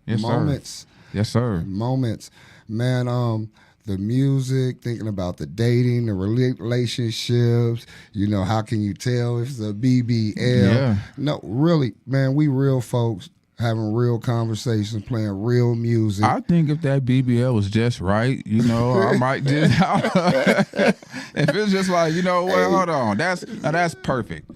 Yes, Moments. sir. Yes, sir. Moments. Man, the music, thinking about the dating, the relationships, you know, how can you tell if it's a BBL? Yeah. No, really, man, we real folks having real conversations, playing real music. I think if that BBL was just right, you know, I might just if it's just like, you know, well, hold on, that's perfect.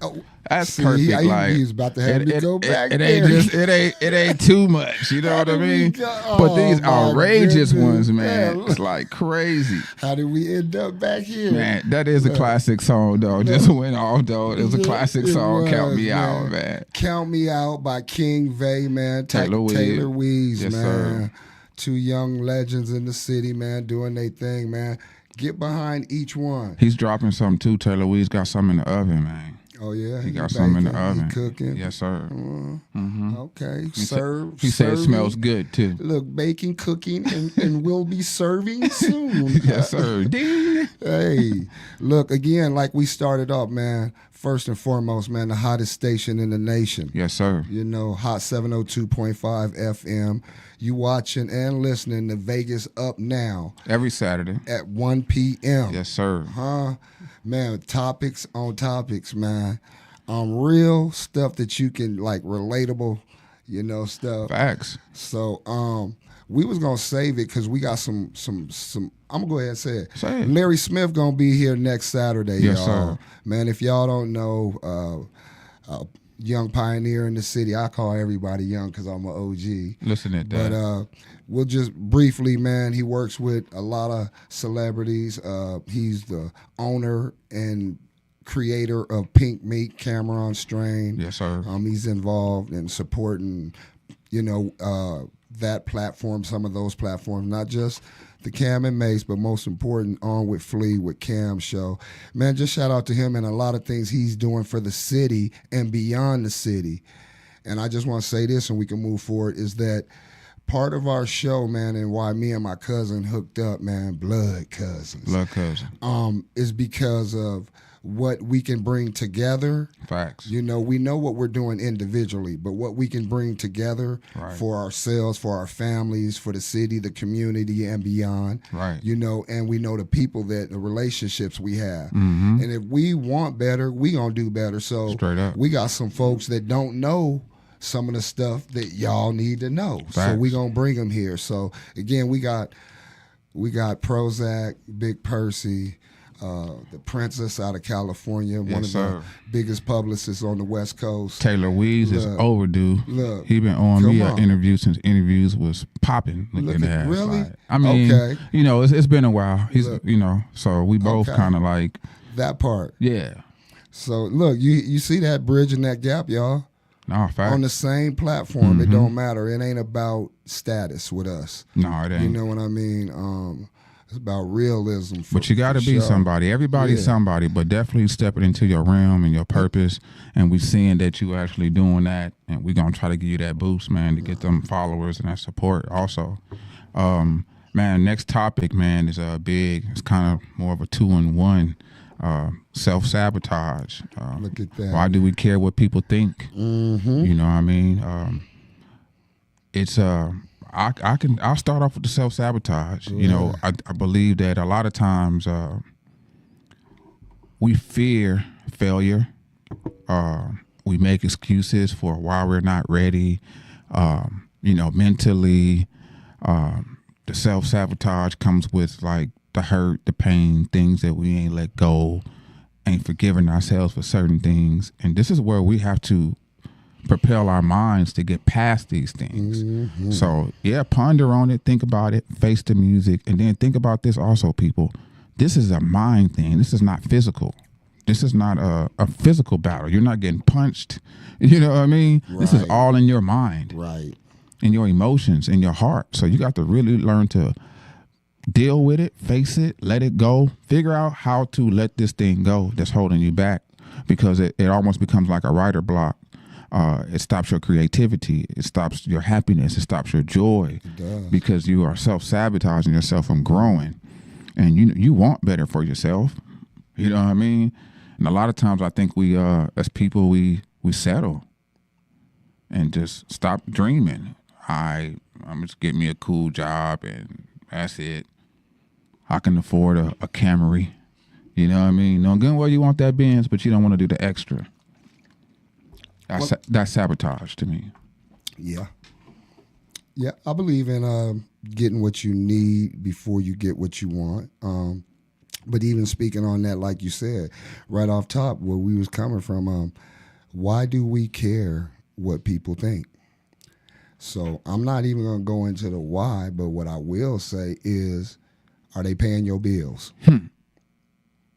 That's See, perfect. he was about to have me go back it there. ain't just it ain't too much. You know what I mean? go? But these Oh, my outrageous goodness, ones, man, man. it's like crazy. How did we end up back here? Man, that is a classic song, though. Just went off, though. It was a classic It song. Count was, me out, man. Count Me Out by King Vay, man. Taylor Weeze, Yes, man. sir. Two young legends in the city, man, doing their thing, man. Get behind each one. He's dropping something, too. Taylor Weeze got something in the oven, man. Oh, yeah? He got something in the baking, he oven. cooking. Yes, sir. Okay. He said it serving. smells good, too. Look, baking, cooking, and we'll be serving soon. Yes, sir. Ding. Hey, look, again, like we started off, man, first and foremost, man, the hottest station in the nation. Yes, sir. You know, Hot 702.5 FM. You watching and listening to Vegas Up Now Every Saturday. at 1 p.m. Yes, sir. Man, topics on topics, man. Real stuff that you can, like, relatable, you know, stuff. Facts. So, we was gonna save it because we got some. I'm gonna go ahead and say it. Say it. Larry Smith gonna be here next Saturday, Yes, y'all. sir. Man, if y'all don't know, young pioneer in the city. I call everybody young because I'm an OG. Listen at that. But we'll just briefly, man. He works with a lot of celebrities. He's the owner and creator of Pink Meat, Cameron Strain. Yes, sir. He's involved in supporting, you know, that platform, some of those platforms, not just the Cam and Mace, but most important, On with Flea with Cam show. Man, just shout out to him and a lot of things he's doing for the city and beyond the city. And I just want to say this, and we can move forward, is that part of our show, man, and why me and my cousin hooked up, man, blood cousins. Blood cousin. Is because of what we can bring together. Facts. You know, we know what we're doing individually, but what we can bring together for ourselves, for our families, for the city, the community, and beyond. Right. You know, and we know the people the relationships we have. Mm-hmm. And if we want better, we gonna do better. So Straight up. we got some folks that don't know some of the stuff that y'all need to know. So Facts. we gonna bring them here. So again, we got Prozac, Big Percy, the Princess out of California, one of sir. the biggest publicists on the West Coast. Taylor Weeze is Look, overdue. look, He been on come me on. an interview since interviews was popping. Look Looking at- at really? Like, I mean, Okay. you know, it's been a while. He's, Look. you know, so we both Okay. kind of like, That part. yeah. So look, you see that bridge and that gap, y'all, No, facts. on the same platform. Mm-hmm. It don't matter. It ain't about status with us. No, it ain't. You know what I mean? It's about realism. But you got to for be sure. somebody. Everybody's Yeah. somebody, but definitely stepping into your realm and your purpose. And we seeing that you actually doing that, and we gonna try to give you that boost, man, to get them followers and that support. Also, man, next topic, man, is big. It's kind of more of a 2-in-1. Self-sabotage. Look at that. Why do we care what people think? Mm-hmm. You know what I mean? It's I'll start off with the self-sabotage. You know, I believe that a lot of times we fear failure. We make excuses for why we're not ready, you know, mentally, the self-sabotage comes with like the hurt, the pain, things that we ain't let go, ain't forgiving ourselves for certain things. And this is where we have to propel our minds to get past these things. So yeah, ponder on it, think about it, face the music, and then think about this also, people. This is a mind thing. This is not physical. This is not a physical battle. You're not getting punched. You know what I mean? Right. This is all in your mind, Right. in your emotions, in your heart. So you got to really learn to deal with it, face it, let it go, figure out how to let this thing go that's holding you back, because it almost becomes like a writer block. It stops your creativity. It stops your happiness. It stops your joy, because you are self-sabotaging yourself from growing. And you want better for yourself. You know what I mean? And a lot of times I think we, as people, we settle and just stop dreaming. I'm just getting me a cool job and that's it. I can afford a Camry. You know what I mean? No, good, well, you want that Benz, but you don't want to do the extra. That's sabotage to me. Yeah. Yeah, I believe in getting what you need before you get what you want. But even speaking on that, like you said, right off top, where we was coming from, why do we care what people think? So I'm not even going to go into the why, but what I will say is, are they paying your bills?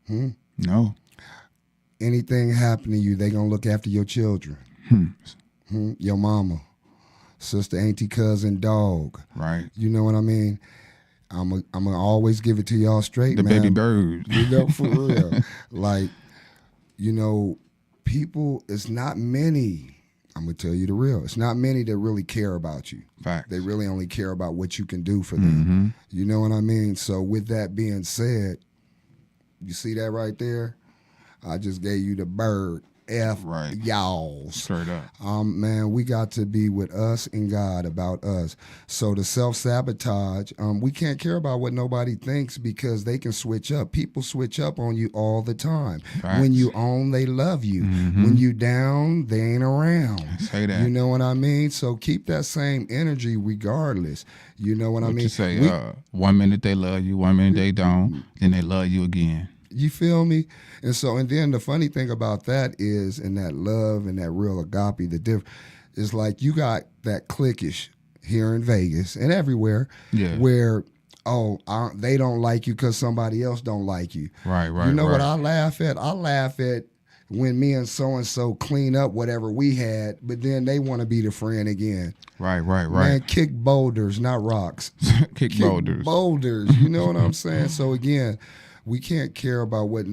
No. Anything happen to you, they going to look after your children. Your mama, sister, auntie, cousin, dog. Right. You know what I mean? I'm gonna always give it to y'all straight, the man. baby bird. You know, for real. Like, you know, people, it's not many. I'm gonna tell you the real. It's not many that really care about you. Facts. They really only care about what you can do for them. You know what I mean? So with that being said, you see that right there? I just gave you the bird. F right. y'all. Straight up. Man, we got to be with us and God about us. So the self-sabotage, we can't care about what nobody thinks, because they can switch up. People switch up on you all the time. Facts. When you own, they love you. When you down, they ain't around. Say that. You know what I mean? So keep that same energy regardless. You know what I mean? You say, 1 minute they love you, 1 minute they don't, then they love you again. You feel me? And then the funny thing about that is, in that love and that real agape, the difference is, like, you got that cliquish here in Vegas and everywhere, where they don't like you because somebody else don't like you. Right. You know what I laugh at? I laugh at when me and so clean up whatever we had, but then they want to be the friend again. Right. Man, kick boulders, not rocks. kick boulders. Boulders. You know what I'm saying? So again, we can't care about what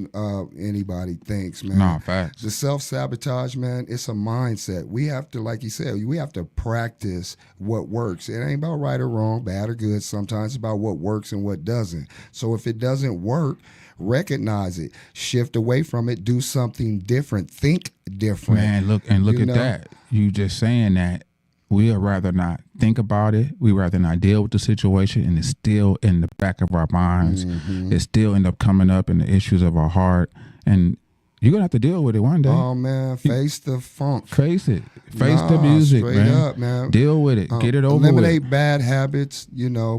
anybody thinks, man. No, facts. The self-sabotage, man, it's a mindset. We have to, like you said, we have to practice what works. It ain't about right or wrong, bad or good. Sometimes it's about what works and what doesn't. So if it doesn't work, recognize it, shift away from it, do something different, think different. Man, look at that. You just saying that. We'd rather not think about it. We'd rather not deal with the situation, and it's still in the back of our minds. It still end up coming up in the issues of our heart. And you're going to have to deal with it one day. Oh, man, face the funk. Face it. Face the music, straight up, man. Deal with it. Get it over eliminate with. bad habits,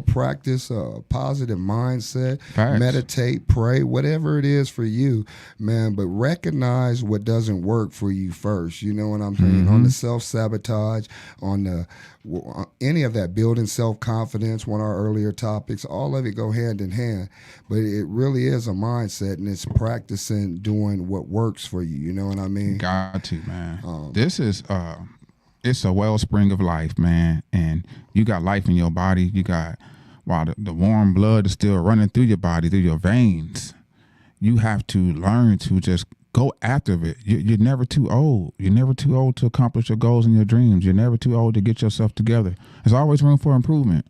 practice a positive mindset, Facts. meditate, pray, whatever it is for you, man. But recognize what doesn't work for you first. You know what I'm saying? On the self-sabotage, on the any of that, building self-confidence, one of our earlier topics, all of it go hand in hand. But it really is a mindset, and it's practicing doing what works for you. You know what I mean? Got to, man. This is it's a wellspring of life, man. And you got life in your body. You got, while the warm blood is still running through your body, through your veins, you have to learn to just go after it. You're never too old. You're never too old to accomplish your goals and your dreams. You're never too old to get yourself together. There's always room for improvement.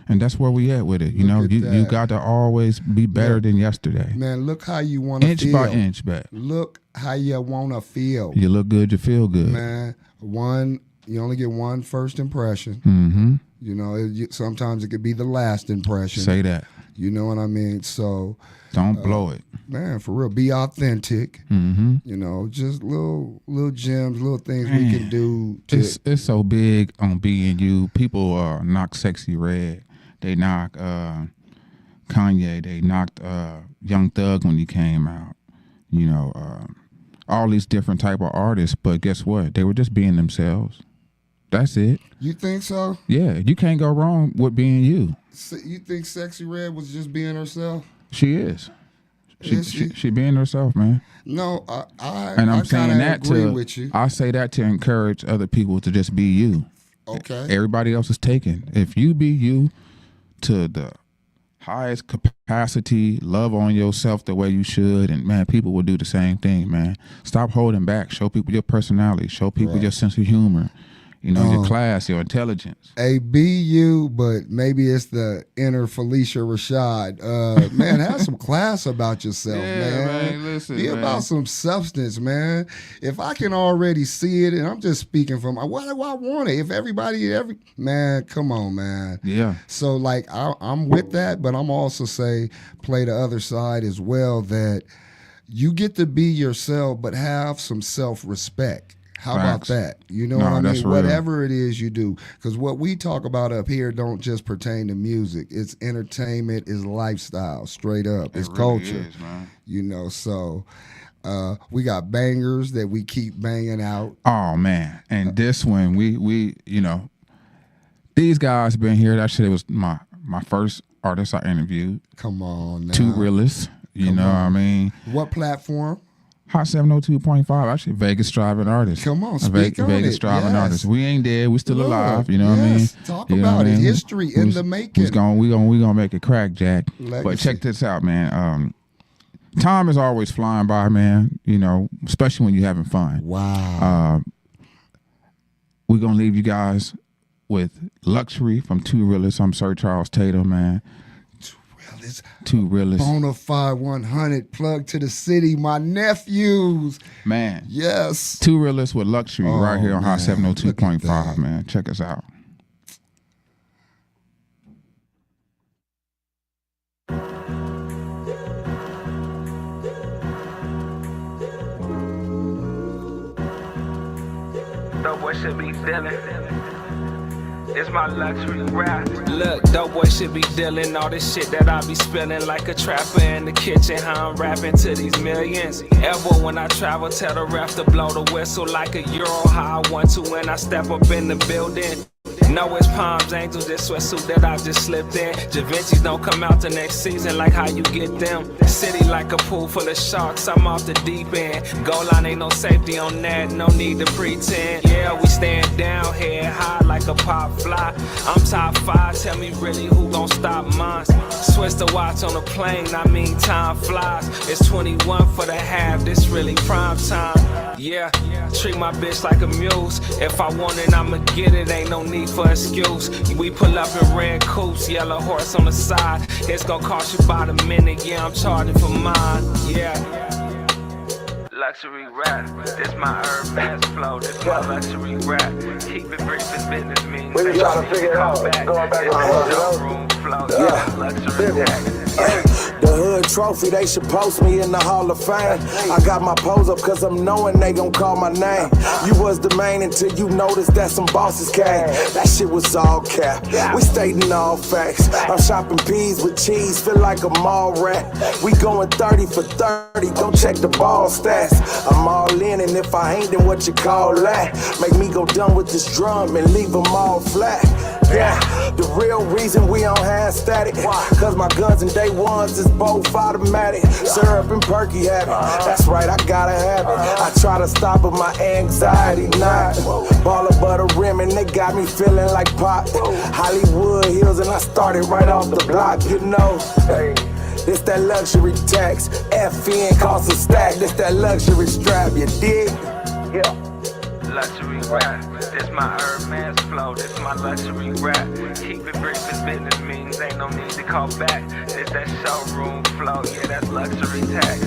And that's where we at with it. You got to always be better than yesterday. Man, look how you want to feel. Inch by inch back. Look how you want to feel. You look good, you feel good. Man, you only get one first impression. Sometimes it could be the last impression. Say that. You know what I mean? So don't blow it. Man, for real, be authentic. Just little gems, little things we can do. It's so big on being you. People knock sexy red. They knocked Kanye. They knocked Young Thug when he came out. You know, all these different type of artists. But guess what? They were just being themselves. That's it. You think so? Yeah, you can't go wrong with being you. So you think Sexy Red was just being herself? She is. She being herself, man. No, I'm I saying that agree with you. I say that to encourage other people to just be you. Okay. Everybody else is taken. If you be you to the highest capacity, love on yourself the way you should, and man, people will do the same thing, man. Stop holding back. Show people your personality. Show people your sense of humor. You know, your class, your intelligence. A BU, but maybe it's the inner Felicia Rashad. Man, have some class about yourself, man. Listen, be about some substance, man. If I can already see it, and I'm just speaking from, why do I want it? If man, come on, man. Yeah. So, like, I'm with that, but I'm also play the other side as well, that you get to be yourself, but have some self-respect. How about that? You know what I mean? Whatever it is you do. Because what we talk about up here don't just pertain to music. It's entertainment, it's lifestyle, straight up. It's culture. Is, man. You know, so we got bangers that we keep banging out. Oh, man. And this one, we you know, these guys been here. Actually, it was my first artist I interviewed. Come on now. Two realists. You know what I mean? What platform? Hot 702.5, actually Vegas Driving Artist. Come on, speak on Vegas it. Driving Artist. We ain't dead. We still alive. You know what I mean? Talk about it. History in the making. We gonna make it crack, Jack. Legacy. But check this out, man. Time is always flying by, man. You know, especially when you're having fun. Wow. We're gonna leave you guys with Luxury from Two Realists. I'm Sir Charles Tatum, man. Two realists. Bonafied 100, plug to the city, my nephews. Man. Yes. Two realists with Luxury right here on Hot 702.5, man. Check us out. Dope boy should be dealing. It's my luxury rap. Look, dope boy should be dealing all this shit that I be spilling like a trapper in the kitchen. How I'm rapping to these millions. Ever when I travel, tell the ref to blow the whistle like a Euro. How I want to when I step up in the building. No, it's Palms Angels, this sweatsuit that I just slipped in. Da Vinci's don't come out the next season, like how you get them. City like a pool full of sharks, I'm off the deep end. Goal line ain't no safety on that, no need to pretend. Yeah, we stand down, head high like a pop fly. I'm top 5, tell me really who gon' stop mine. Switch the watch on the plane, I mean time flies. It's 21 for the half, this really prime time. Yeah, treat my bitch like a muse. If I want it, I'ma get it, ain't no need for excuse. We pull up in red coupes, yellow horse on the side. It's gon' cost you about a minute, yeah, I'm charging for mine, yeah. Luxury rap, this my Hermes flow, this my luxury rap. Keep it brief, this business means we be trying to figure it out, going back on the room flow, yeah, luxury tax. The hood trophy, they should post me in the Hall of Fame. I got my pose up cause I'm knowing they gon' call my name. You was the main until you noticed that some bosses came. That shit was all cap, we stating all facts. I'm shopping peas with cheese, feel like a mall rat. We going 30 for 30, go check the ball stats. I'm all in and if I ain't then what you call that. Make me go done with this drum and leave them all flat. Yeah, the real reason we don't have static, cause my guns and day ones is both automatic. Syrup and perky habit, that's right, I gotta have it. I try to stop but my anxiety not. Baller butter rim and they got me feeling like pop. Hollywood Hills and I started right off the block, you know. This that luxury tax, FN costs a stack. This that luxury strap, you dig? Yeah. Luxury rap, this my Hermes flow, this my luxury rap. Keep it brief, this business means ain't no need to call back. This that showroom flow, yeah, that's luxury tax.